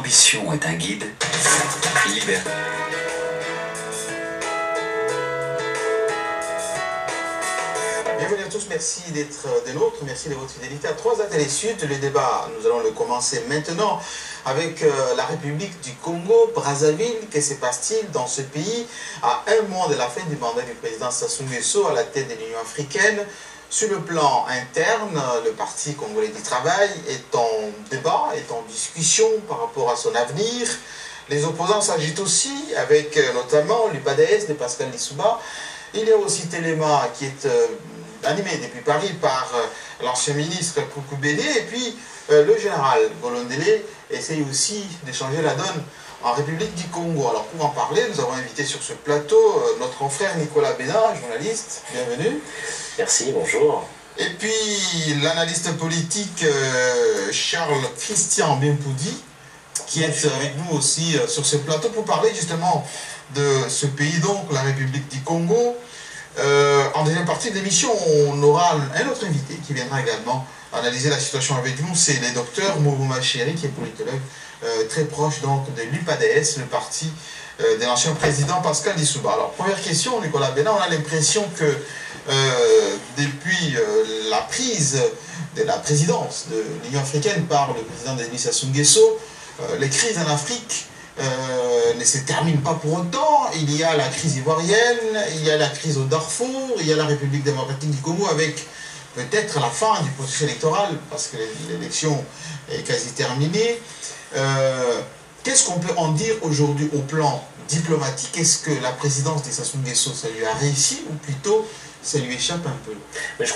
l'ambition est un guide, liberté. Bienvenue à tous, merci d'être des nôtres, merci de votre fidélité à 3A Télé Sud. Le débat, nous allons le commencer maintenant avec la République du Congo, Brazzaville. Que se passe-t-il dans ce pays à un mois de la fin du mandat du président Sassou Nguesso à la tête de l'Union africaine? Sur le plan interne, le Parti congolais du travail est en débat, est en discussion par rapport à son avenir. Les opposants s'agitent aussi avec notamment l'UPADS de Pascal Lissouba. Il y a aussi Téléma qui est animé depuis Paris par l'ancien ministre Koukou Bédé, et puis le général Golondele essaye aussi de changer la donne en République du Congo. Alors pour en parler, nous avons invité sur ce plateau notre confrère Nicolas Bénard, journaliste. Bienvenue. Merci, bonjour. Et puis l'analyste politique Charles Christian Bempoudi, qui est avec nous aussi sur ce plateau pour parler justement de ce pays, donc la République du Congo. En deuxième partie de l'émission, on aura un autre invité qui viendra également analyser la situation avec nous. C'est le docteur Mourouma Chéri, qui est politologue très proche donc de l'UPADS, le parti de l'ancien président Pascal Lissouba. Alors, première question, Nicolas Bénin, on a l'impression que depuis la prise de la présidence de l'Union africaine par le président Denis Sassou Nguesso, les crises en Afrique ne se terminent pas pour autant. Il y a la crise ivoirienne, il y a la crise au Darfour, il y a la République démocratique du Congo avec peut-être la fin du processus électoral parce que l'élection est quasi terminée. Qu'est-ce qu'on peut en dire aujourd'hui au plan diplomatique? Est-ce que la présidence de Sassou Nguesso, ça lui a réussi ou plutôt ça lui échappe un peu? Mais je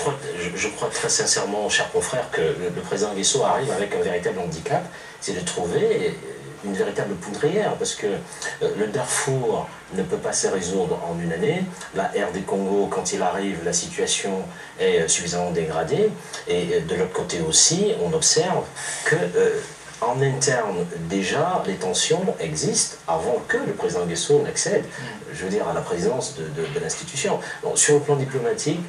crois très sincèrement, cher confrère, que le président Nguesso arrive avec un véritable handicap, c'est de trouver une véritable poudrière, parce que le Darfour ne peut pas se résoudre en une année. La RD Congo, quand il arrive, la situation est suffisamment dégradée. Et de l'autre côté aussi, on observe que en interne, déjà, les tensions existent avant que le président Nguesso n'accède, je veux dire, à la présidence de l'institution. Donc, sur le plan diplomatique,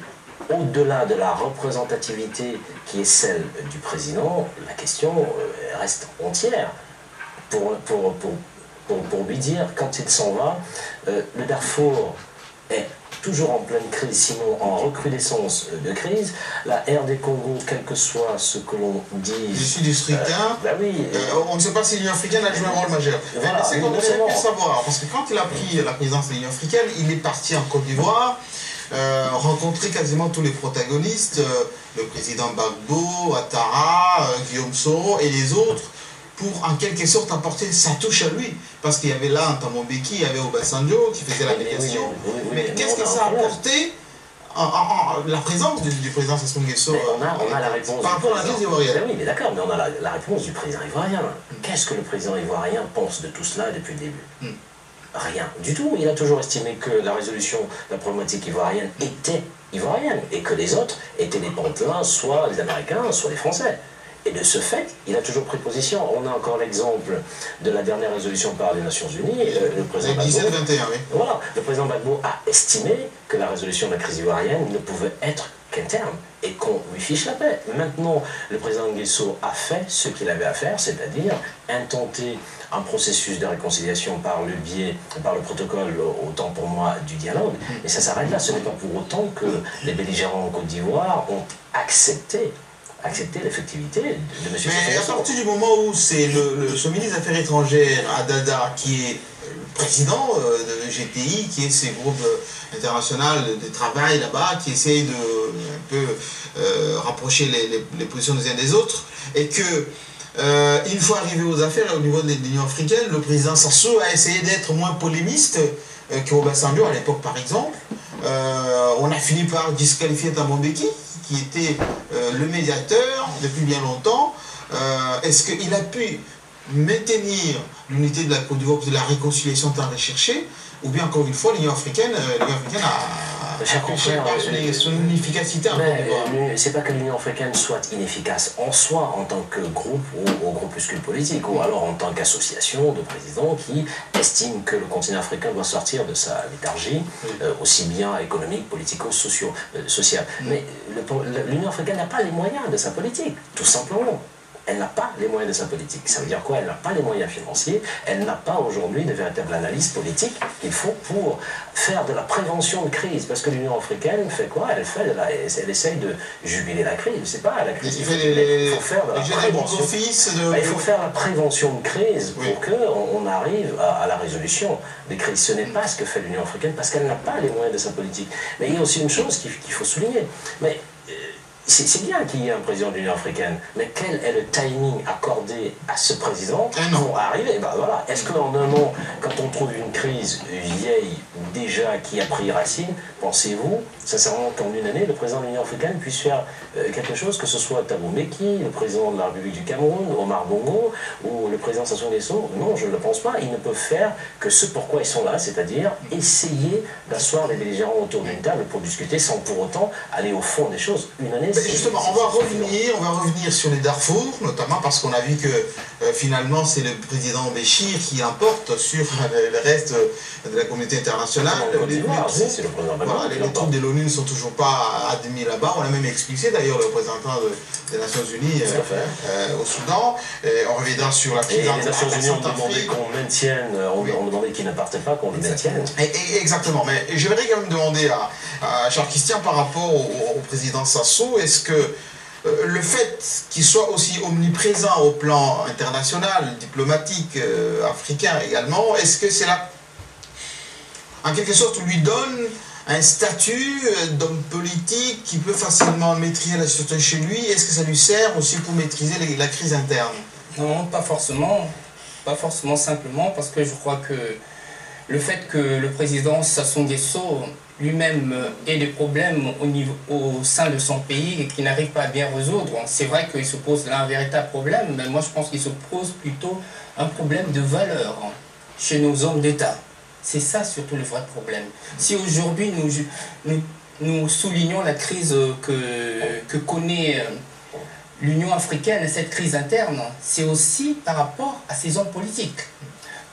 au-delà de la représentativité qui est celle du président, la question reste entière. Pour lui dire, quand il s'en va, le Darfour est toujours en pleine crise, sinon en recrudescence de crise. La RD Congo, quel que soit ce que l'on dit... Je suis du scrutin. Ben oui, on ne sait pas si l'Union africaine a joué un rôle majeur. Voilà, c'est qu'on devrait bien savoir, parce que quand il a pris la présidence de l'Union africaine, il est parti en Côte d'Ivoire, rencontrer quasiment tous les protagonistes, le président Gbagbo, Ouattara, Guillaume Soro et les autres, pour en quelque sorte apporter sa touche à lui. Parce qu'il y avait là Thabo Mbeki, il y avait Obasanjo qui faisait la médiation. Mais qu'est-ce que ça a apporté la présence du président Sassou Nguesso on a la réponse par rapport à la crise ivoirienne? Oui, mais d'accord, mais on a la réponse du président ivoirien. Qu'est-ce que le président ivoirien pense de tout cela depuis le début? Rien du tout. Il a toujours estimé que la résolution de la problématique ivoirienne était ivoirienne et que les autres étaient des pantins, soit les Américains, soit les Français. Et de ce fait, il a toujours pris position. On a encore l'exemple de la dernière résolution par les Nations Unies. Le président Gbagbo, oui. Voilà, le président Gbagbo a estimé que la résolution de la crise ivoirienne ne pouvait être qu'interne et qu'on lui fiche la paix. Maintenant, le président Nguesso a fait ce qu'il avait à faire, c'est-à-dire intenter un processus de réconciliation par le biais, par le protocole, autant pour moi, du dialogue. Et ça s'arrête là. Ce n'est pas pour autant que les belligérants en Côte d'Ivoire ont accepté l'effectivité de M. Sassou Nguesso. Mais à partir du moment où c'est ce ministre des Affaires étrangères, Adada, qui est président de GTI, qui est ces groupes internationaux de travail là-bas, qui essaye de un peu rapprocher les positions des uns des autres, et que une fois arrivé aux affaires au niveau de l'Union africaine, le président Sassou a essayé d'être moins polémiste qu'Obasanjo à l'époque par exemple. On a fini par disqualifier Thabo Mbeki, qui était le médiateur depuis bien longtemps. Est-ce qu'il a pu maintenir l'unité de la Côte d'Ivoire, de la réconciliation tant recherchée, ou bien encore une fois l'Union africaine a confirmé son inefficacité en Côte d'Ivoire? C'est pas que l'Union africaine soit inefficace en soi, en tant que groupe ou groupuscule politique, ou alors en tant qu'association de présidents qui estiment que le continent africain doit sortir de sa léthargie, aussi bien économique, politico-sociale. Mais l'Union africaine n'a pas les moyens de sa politique, tout simplement. elle n'a pas les moyens de sa politique. Ça veut dire quoi? Elle n'a pas les moyens financiers, elle n'a pas aujourd'hui de véritable analyse politique qu'il faut pour faire de la prévention de crise. Parce que l'Union africaine fait quoi? Elle essaye de juguler la crise. C'est pas la crise. Il faut faire de la prévention. Il faut faire la prévention de crise pour qu'on arrive à la résolution des crises. Ce n'est pas ce que fait l'Union africaine parce qu'elle n'a pas les moyens de sa politique. Mais il y a aussi une chose qu'il faut souligner. Mais c'est bien qu'il y ait un président de l'Union africaine, mais quel est le timing accordé à ce président pour arriver? Ben voilà. Est-ce qu'en un an, quand on trouve une crise vieille déjà qui a pris racine, pensez-vous sincèrement qu'en une année, le président de l'Union africaine puisse faire quelque chose, que ce soit Thabo Mbeki, le président de la République du Cameroun, Omar Bongo, ou le président Sassou Nguesso? Non, je ne le pense pas. Ils ne peuvent faire que ce pourquoi ils sont là, c'est-à-dire essayer d'asseoir les belligérants autour d'une table pour discuter sans pour autant aller au fond des choses. Une année, justement, on va revenir sur les Darfour, notamment parce qu'on a vu que finalement c'est le président Béchir qui emporte sur le reste de la communauté internationale. Les troupes de l'ONU ne sont toujours pas admis là-bas. On a même expulsé d'ailleurs le représentant des Nations Unies au Soudan. On reviendra sur la crise. Et les Nations Unies ont demandé qu'on maintienne, on demandé qu'ils ne partent pas, qu'on les maintienne. Exactement. Mais j'aimerais quand même demander à Charles Christian par rapport au président Sassou, est-ce que le fait qu'il soit aussi omniprésent au plan international, diplomatique, africain également, est-ce que c'est là, en quelque sorte, lui donne un statut d'homme politique qui peut facilement maîtriser la situation chez lui? Est-ce que ça lui sert aussi pour maîtriser la crise interne? Non, pas forcément. Pas forcément, simplement parce que je crois que le fait que le président Sassou Nguesso lui-même ait des problèmes au sein de son pays et qu'il n'arrive pas à bien résoudre. C'est vrai qu'il se pose là un véritable problème, mais moi je pense qu'il se pose plutôt un problème de valeur chez nos hommes d'État. C'est ça surtout le vrai problème. Si aujourd'hui nous soulignons la crise que connaît l'Union africaine, cette crise interne, c'est aussi par rapport à ces hommes politiques.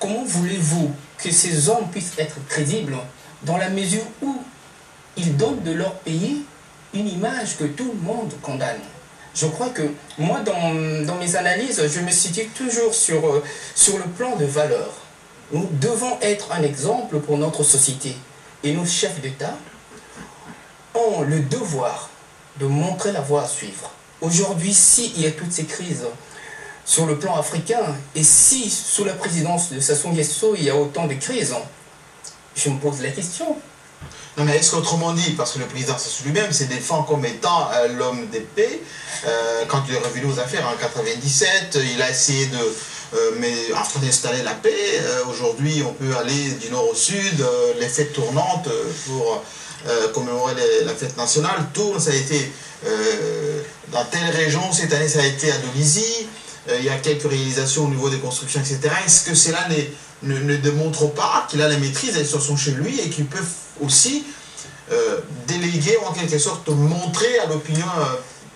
Comment voulez-vous que ces hommes puissent être crédibles dans la mesure où ils donnent de leur pays une image que tout le monde condamne? Je crois que moi, dans mes analyses, je me situe toujours sur le plan de valeurs. Nous devons être un exemple pour notre société. Et nos chefs d'État ont le devoir de montrer la voie à suivre. Aujourd'hui, s'il y a toutes ces crises sur le plan africain, et si sous la présidence de Sassou Nguesso, il y a autant de crises, je me pose la question. Non, mais est-ce qu'autrement dit, parce que le président Sassou lui-même se défend comme étant l'homme d'épée, quand il est revenu aux affaires en 1997, il a essayé d'installer la paix. Aujourd'hui, on peut aller du nord au sud, les fêtes tournantes pour commémorer la fête nationale tournent. Ça a été dans telle région, cette année ça a été à Dolisie. Il y a quelques réalisations au niveau des constructions, etc. Est-ce que cela ne démontre pas qu'il a la maîtrise des situations chez lui et qu'il peut aussi déléguer ou en quelque sorte montrer à l'opinion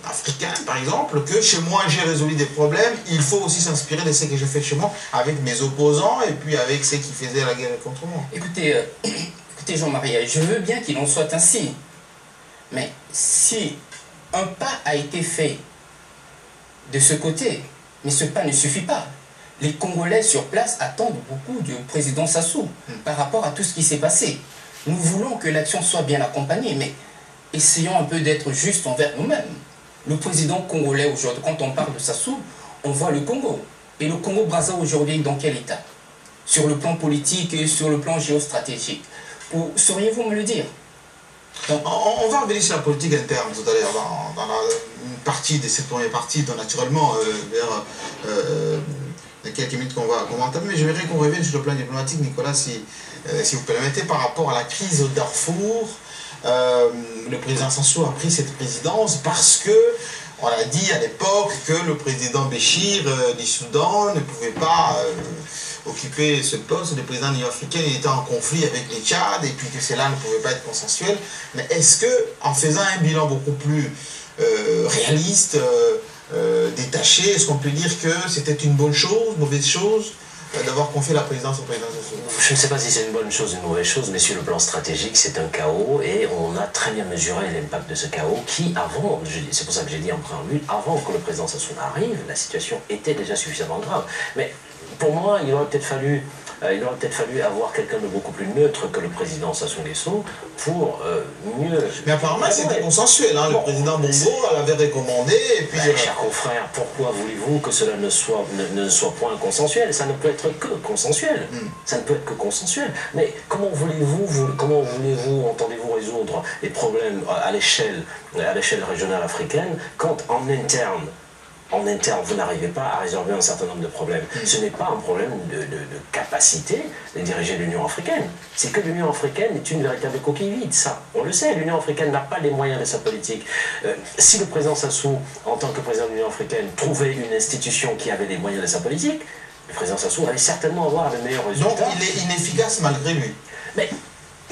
africaine, par exemple, que chez moi j'ai résolu des problèmes, il faut aussi s'inspirer de ce que j'ai fait chez moi avec mes opposants et puis avec ceux qui faisaient la guerre contre moi. Écoutez Jean-Marie, je veux bien qu'il en soit ainsi, mais si un pas a été fait de ce côté, mais ce pas ne suffit pas. Les Congolais sur place attendent beaucoup du président Sassou par rapport à tout ce qui s'est passé. Nous voulons que l'action soit bien accompagnée, mais essayons un peu d'être justes envers nous-mêmes. Le président congolais aujourd'hui, quand on parle de Sassou, on voit le Congo. Et le Congo-Brazza aujourd'hui, dans quel état? Sur le plan politique et sur le plan géostratégique. Sauriez-vous me le dire? Donc, on va revenir sur la politique interne tout à l'heure, dans une partie de cette première partie, donc naturellement vers quelques minutes qu'on va entamer, mais j'aimerais qu'on revienne sur le plan diplomatique, Nicolas, si vous permettez, par rapport à la crise au Darfour. Le président Sassou a pris cette présidence parce que on a dit à l'époque que le président Béchir du Soudan ne pouvait pas occuper ce poste. Le président de l'Union africaine était en conflit avec les Tchad et puis que cela ne pouvait pas être consensuel. Mais est-ce que, en faisant un bilan beaucoup plus réaliste, détaché, est-ce qu'on peut dire que c'était une bonne chose, mauvaise chose d'avoir confié la présidence au président Sassou? Je ne sais pas si c'est une bonne chose ou une mauvaise chose, mais sur le plan stratégique, c'est un chaos et on a très bien mesuré l'impact de ce chaos qui, avant, c'est pour ça que j'ai dit en préambule, avant que le président Sassou arrive, la situation était déjà suffisamment grave. Mais pour moi, il aurait peut-être fallu avoir quelqu'un de beaucoup plus neutre que le président Sassou Nguesso pour mieux... Mais apparemment, c'était consensuel. Hein. Le président Bongo l'avait recommandé. Et puis, chers confrères, pourquoi voulez-vous que cela ne soit point consensuel? Ça ne peut être que consensuel. Ça ne peut être que consensuel. Mais comment voulez-vous, entendez-vous résoudre les problèmes à l'échelle régionale africaine quand en interne, vous n'arrivez pas à résorber un certain nombre de problèmes. Ce n'est pas un problème de capacité de diriger l'Union africaine. C'est que l'Union africaine est une véritable coquille vide, ça. On le sait, l'Union africaine n'a pas les moyens de sa politique. Si le président Sassou, en tant que président de l'Union africaine, trouvait une institution qui avait les moyens de sa politique, le président Sassou allait certainement avoir de meilleurs résultats. Donc il est inefficace malgré lui. Mais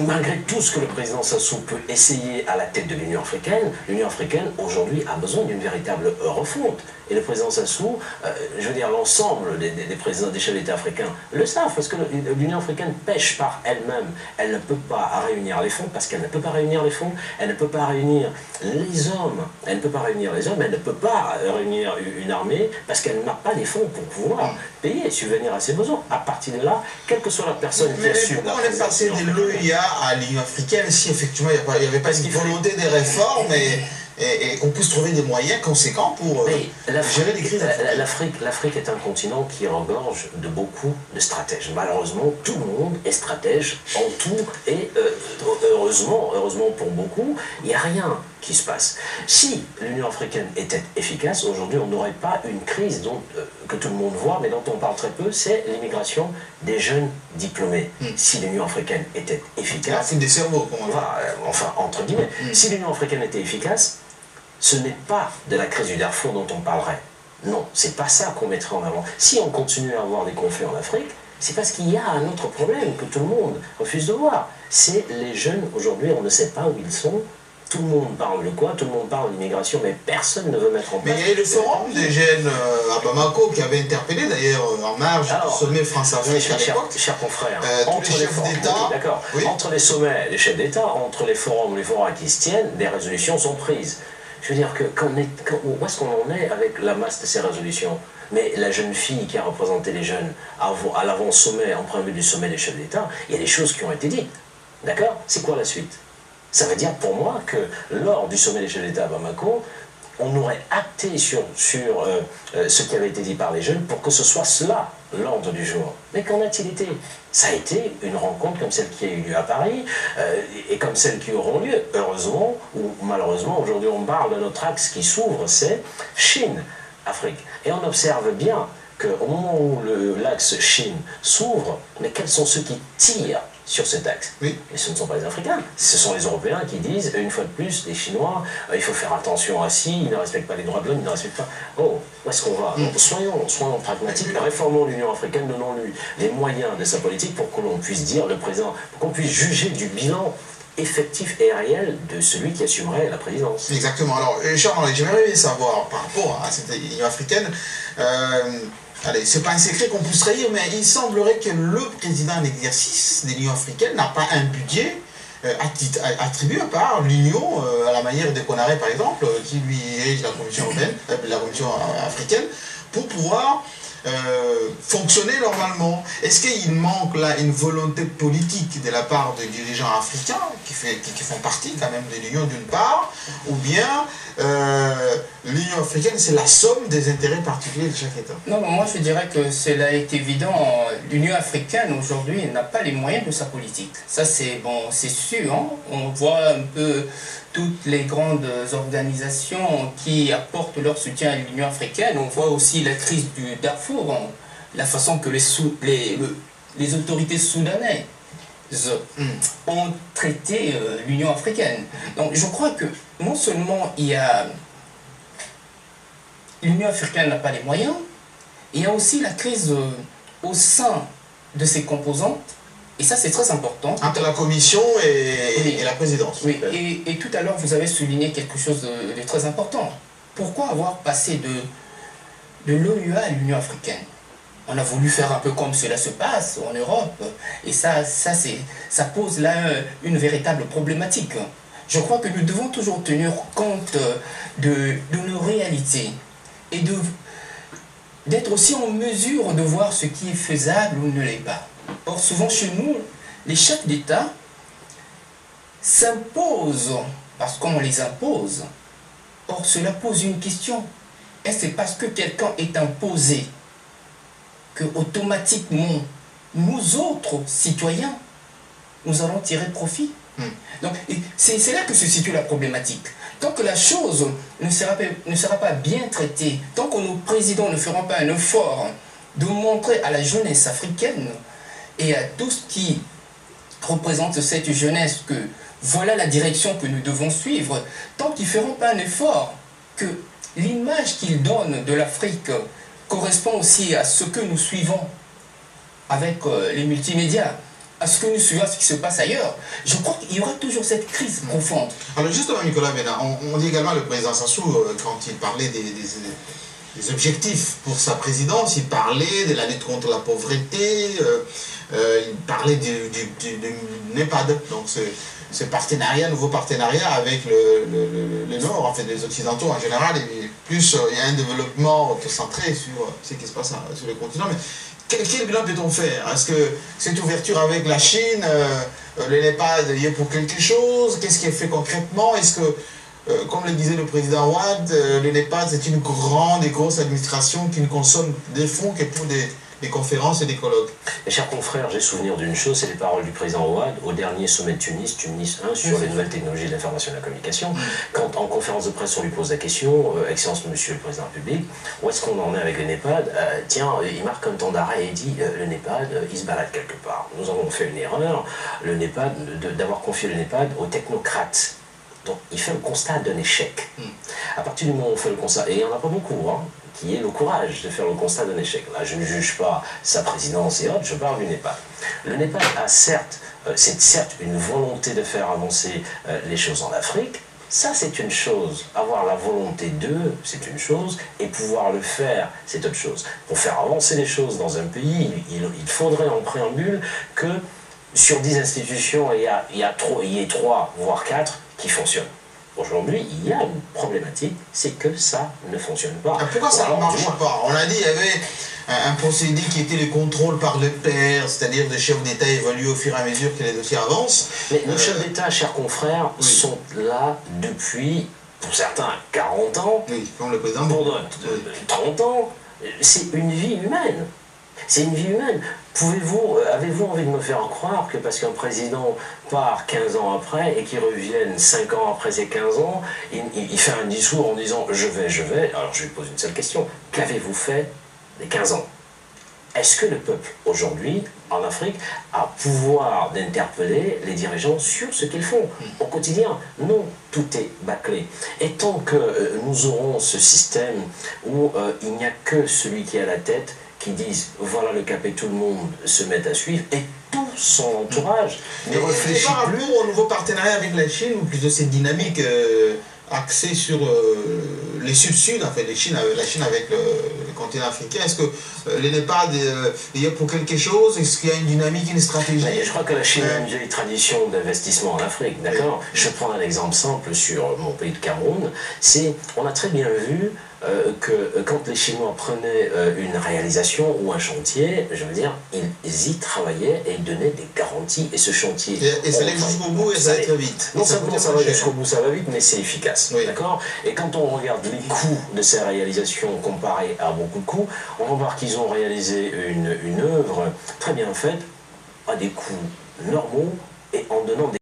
malgré tout ce que le président Sassou peut essayer à la tête de l'Union africaine aujourd'hui a besoin d'une véritable refonte. Et le président Sassou, je veux dire l'ensemble des présidents des chefs d'État africains le savent, parce que l'Union africaine pêche par elle-même. Elle ne peut pas réunir les fonds, parce qu'elle ne peut pas réunir les fonds, elle ne peut pas réunir les hommes, elle ne peut pas réunir une armée, parce qu'elle n'a pas les fonds pour pouvoir payer, subvenir à ses besoins. À partir de là, quelle que soit la personne qui assume la présidence... Pourquoi on est passé de l'OUA à l'Union africaine si effectivement il n'y avait pas une volonté des réformes et qu'on puisse trouver des moyens conséquents pour gérer les crises? L'Afrique est un continent qui regorge de beaucoup de stratèges. Malheureusement, tout le monde est stratège en tout et heureusement pour beaucoup, il n'y a rien qui se passe. Si l'Union africaine était efficace, aujourd'hui on n'aurait pas une crise que tout le monde voit, mais dont on parle très peu, c'est l'immigration des jeunes diplômés. Si l'Union africaine était efficace... La fuite des cerveaux, comment on dit. Enfin, entre guillemets. Si l'Union africaine était efficace, ce n'est pas de la crise du Darfour dont on parlerait. Non, c'est pas ça qu'on mettrait en avant. Si on continue à avoir des conflits en Afrique, c'est parce qu'il y a un autre problème que tout le monde refuse de voir. C'est les jeunes, aujourd'hui, on ne sait pas où ils sont. Tout le monde parle de quoi? Tout le monde parle d'immigration, mais personne ne veut mettre en place... Mais il y a eu le forum des jeunes à Bamako qui avait interpellé d'ailleurs en marge du sommet France-Afrique à l'époque. Chers confrères, entre les chefs d'État... Entre les sommets des chefs d'État, entre les forums qui se tiennent, des résolutions sont prises. Je veux dire que où est-ce qu'on en est avec la masse de ces résolutions? Mais la jeune fille qui a représenté les jeunes à l'avant-sommet, en préambule du sommet des chefs d'État, il y a des choses qui ont été dites. D'accord? C'est quoi la suite? Ça veut dire pour moi que lors du sommet des chefs d'État à Bamako, on aurait acté sur ce qui avait été dit par les jeunes pour que ce soit cela l'ordre du jour. Mais qu'en a-t-il été? Ça a été une rencontre comme celle qui a eu lieu à Paris et comme celles qui auront lieu, heureusement ou malheureusement. Aujourd'hui on parle de notre axe qui s'ouvre, c'est Chine-Afrique. Et on observe bien qu'au moment où l'axe Chine s'ouvre, mais quels sont ceux qui tirent sur cet axe? Oui. Et ce ne sont pas les Africains, ce sont les Européens qui disent, une fois de plus, les Chinois, il faut faire attention à ci, ils ne respectent pas les droits de l'homme, ils ne respectent pas... Oh, où est-ce qu'on va? Donc, soyons pragmatiques, réformons l'Union africaine, donnons-lui les moyens de sa politique pour que l'on puisse dire le présent, pour qu'on puisse juger du bilan effectif et réel de celui qui assumerait la présidence. Exactement. Alors, Charles, j'aimerais savoir, par rapport à cette Union africaine, allez, c'est pas un secret qu'on puisse trahir, mais il semblerait que le président en exercice de l'Union africaine n'a pas un budget attribué par l'Union, à la manière de Konaré par exemple, qui lui dirige la Commission européenne, la Commission africaine, pour pouvoir fonctionner normalement. Est-ce qu'il manque là une volonté politique de la part des dirigeants africains qui font partie quand même de l'Union d'une part, ou bien l'Union africaine c'est la somme des intérêts particuliers de chaque État? Non, moi je dirais que cela est évident. L'Union africaine aujourd'hui n'a pas les moyens de sa politique. Ça c'est bon, c'est sûr. Hein. On voit un peu toutes les grandes organisations qui apportent leur soutien à l'Union africaine. On voit aussi la crise du Darfour, hein. La façon que les autorités soudanaises ont traité l'Union africaine. Donc je crois que non seulement l'Union africaine n'a pas les moyens, il y a aussi la crise au sein de ses composantes, et ça c'est très important. Entre la Commission et la présidence. Oui, et tout à l'heure vous avez souligné quelque chose de très important. Pourquoi avoir passé de l'OUA à l'Union africaine? On a voulu faire un peu comme cela se passe en Europe. Et ça pose là une véritable problématique. Je crois que nous devons toujours tenir compte de nos réalités et d'être aussi en mesure de voir ce qui est faisable ou ne l'est pas. Or, souvent chez nous, les chefs d'État s'imposent parce qu'on les impose. Or, cela pose une question. Est-ce que c'est parce que quelqu'un est imposé que automatiquement, nous autres citoyens, nous allons tirer profit? Donc, c'est là que se situe la problématique. Tant que la chose ne sera pas bien traitée, tant que nos présidents ne feront pas un effort de montrer à la jeunesse africaine et à tout ce qui représente cette jeunesse que voilà la direction que nous devons suivre, tant qu'ils ne feront pas un effort, que l'image qu'ils donnent de l'Afrique correspond aussi à ce que nous suivons avec les multimédias, à ce que nous suivons, à ce qui se passe ailleurs, je crois qu'il y aura toujours cette crise profonde. Alors justement, Nicolas Bénard, on dit également le président Sassou, quand il parlait des objectifs pour sa présidence, il parlait de la lutte contre la pauvreté, il parlait du NEPAD, donc ce partenariat, nouveau partenariat avec le Nord, en fait les Occidentaux en général, et plus il y a un développement auto-centré sur ce qui se passe sur le continent. Mais quel bilan peut-on faire? Est-ce que cette ouverture avec la Chine, le NEPAD y est pour quelque chose? Qu'est-ce qui est fait concrètement? Est-ce que, comme le disait le président Wade, le NEPAD c'est une grande et grosse administration qui ne consomme des fonds que pour des conférences et des colloques? Mes chers confrères, j'ai souvenir d'une chose, c'est les paroles du président Ouad au dernier sommet de Tunis 1, sur les nouvelles technologies de l'information et de la communication. Quand en conférence de presse on lui pose la question, Excellence Monsieur le Président de la République, où est-ce qu'on en est avec le NEPAD? Tiens, il marque un temps d'arrêt et dit le NEPAD, il se balade quelque part. Nous avons fait une erreur, le NEPAD, d'avoir confié le NEPAD aux technocrates. Donc il fait le constat d'un échec. À partir du moment où on fait le constat, et il n'y en a pas beaucoup, hein, qui ait le courage de faire le constat d'un échec. Là, je ne juge pas sa présidence et autres, je parle du NEPAD. Le NEPAD a certes, c'est certes une volonté de faire avancer les choses en Afrique. Ça, c'est une chose. Avoir la volonté d'eux, c'est une chose, et pouvoir le faire, c'est autre chose. Pour faire avancer les choses dans un pays, il faudrait en préambule que sur 10 institutions, il y ait 3, voire 4 qui fonctionnent. Aujourd'hui, il y a une problématique, c'est que ça ne fonctionne pas. Pourquoi ça ne marche pas? On a dit qu'il y avait un procédé qui était le contrôle par le père, c'est-à-dire le chef d'État évalue au fur et à mesure que les dossiers avancent. Mais nos chefs d'État, chers confrères, sont là depuis, pour certains, 40 ans, oui, comme le président, pour d'autres, 30 ans. C'est une vie humaine. C'est une vie humaine. Avez-vous envie de me faire croire que parce qu'un président part 15 ans après et qu'il revienne 5 ans après ses 15 ans, il fait un discours en disant « je vais », alors je lui pose une seule question, qu'avez-vous fait les 15 ans? Est-ce que le peuple, aujourd'hui, en Afrique, a pouvoir d'interpeller les dirigeants sur ce qu'ils font au quotidien? Non, tout est bâclé. Et tant que nous aurons ce système où il n'y a que celui qui est à la tête qui disent voilà le cap et tout le monde se met à suivre et tout son entourage ne réfléchit par plus. rapport au nouveau partenariat avec la Chine, ou plutôt cette dynamique axée sur les Sud-Sud, en fait, la Chine avec le continent africain, est-ce que les NEPAD y est pour quelque chose? Est-ce qu'il y a une dynamique, une stratégie? Je crois que la Chine a une vieille tradition d'investissement en Afrique, d'accord? Je prends un exemple simple sur mon pays de Cameroun, on a très bien vu que quand les Chinois prenaient une réalisation ou un chantier, je veux dire, ils y travaillaient et ils donnaient des garanties. Et ce chantier... Et ça allait jusqu'au bout et ça va très vite. Non seulement ça va jusqu'au bout, ça va vite, mais c'est efficace. Oui. D'accord? Et quand on regarde les coûts de ces réalisations comparés à beaucoup de coûts, on va voir qu'ils ont réalisé une œuvre très bien faite à des coûts normaux et en donnant des